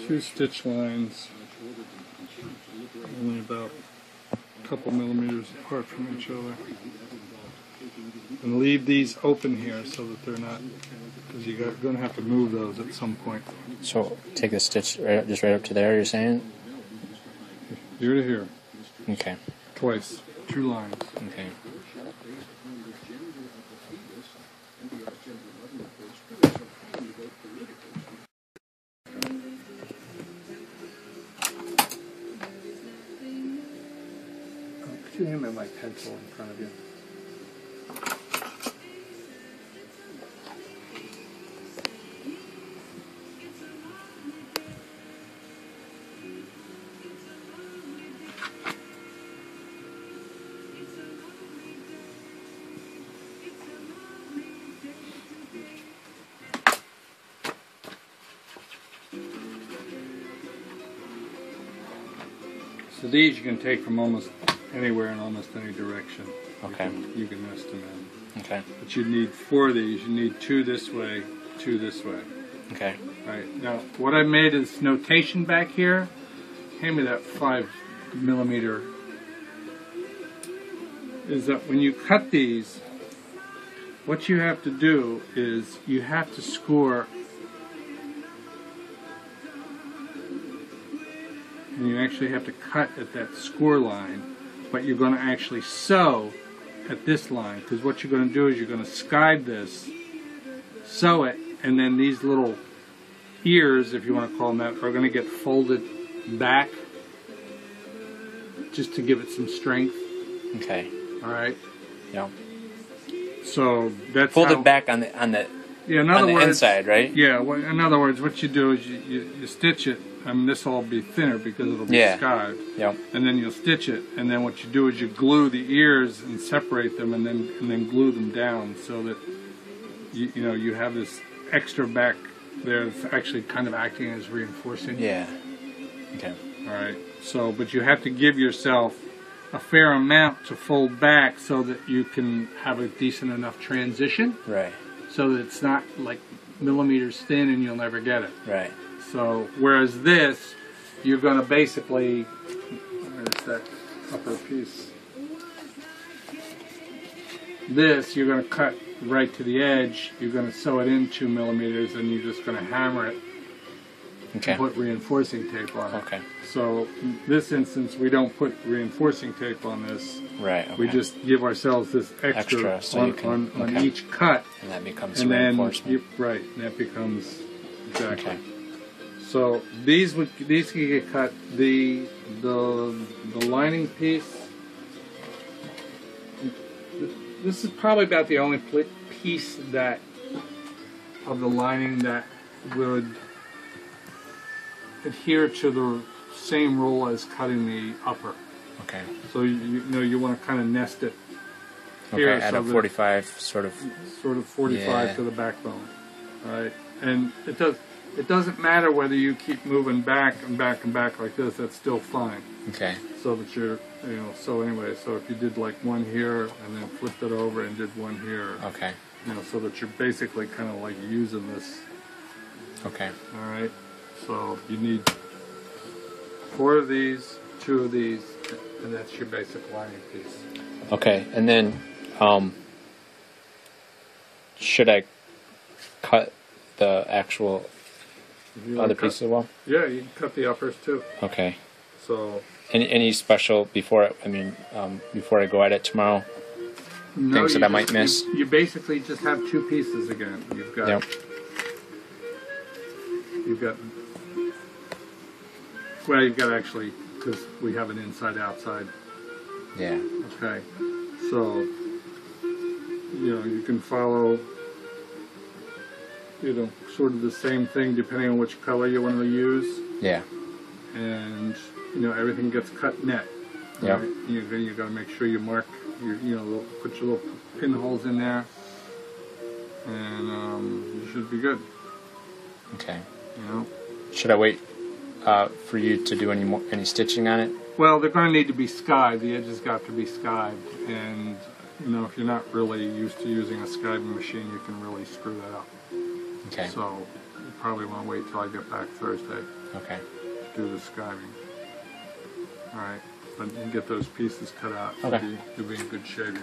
2 stitch lines, only about a couple millimeters apart from each other. And leave these open here so that they're not, because you're going to have to move those at some point. So take the stitch just right up to there, you're saying? Here to here. Okay. Twice. 2 lines. Okay. Could you hand me my pencil in front of you? So these you can take from almost anywhere in almost any direction. Okay. You can nest them in. Okay. But you need 4 of these. You need 2 this way, 2 this way. Okay. All right. Now, what I made is notation back here. Hand me that 5 millimeter. Is that when you cut these, what you have to do is you have to score. And you actually have to cut at that score line, but you're going to actually sew at this line, because what you're going to do is you're going to skive this, sew it, and then these little ears, if you want to call them that, are going to get folded back just to give it some strength. Okay. All right. Yeah. So that's folded back on the yeah. In other words, inside, right? Yeah. Well, in other words, what you do is you stitch it. I mean, this will all be thinner because it'll be skived. Yep. And then you'll stitch it, and then what you do is you glue the ears and separate them, and then glue them down so that you know you have this extra back there that's actually kind of acting as reinforcing. Yeah. Okay. All right. So, but you have to give yourself a fair amount to fold back so that you can have a decent enough transition. Right. So that it's not like millimeters thin and you'll never get it. Right. So, whereas this, you're going to basically, where's that upper piece? This, you're going to cut right to the edge, you're going to sew it in 2 millimeters, and you're just going to hammer it okay. and put reinforcing tape on it. Okay. So, in this instance, we don't put reinforcing tape on this. Right. Okay. We just give ourselves this extra so on okay. each cut. And that becomes and reinforcement. Then, right, and that becomes, exactly. Okay. So these can get cut. The lining piece. This is probably about the only piece that of the lining that would adhere to the same rule as cutting the upper. Okay. So you know you want to kind of nest it here. Okay, at a 45 sort of 45 to the backbone. All right, and it doesn't matter whether you keep moving back and back and back like this. That's still fine. Okay. So that you're, you know. So anyway, so if you did like one here and then flipped it over and did one here. Okay. You know, so that you're basically kind of like using this. Okay. All right. So you need 4 of these, 2 of these, and that's your basic lining piece. Okay, and then should I cut the actual other piece as well? Yeah, you can cut the uppers too. Okay. So any special before I go at it tomorrow? no, Things that I might miss. You basically just have 2 pieces again. You've got. Yep. Well, you've got actually, because we have an inside-outside. Yeah. Okay. So, you know, you can follow, you know, sort of the same thing depending on which color you want to use. Yeah. And, you know, everything gets cut net. Yeah. Right? You got to make sure you mark, you know, put your little pinholes in there. And you should be good. Okay. You know. Should I wait for you to do any stitching on it? Well, they're going to need to be skived. The edges got to be skived, and you know, if you're not really used to using a skiving machine, you can really screw that up. Okay. So probably want to wait till I get back Thursday Okay. to do the skiving. All right, but you can get those pieces cut out. Okay. You'll be in good shape.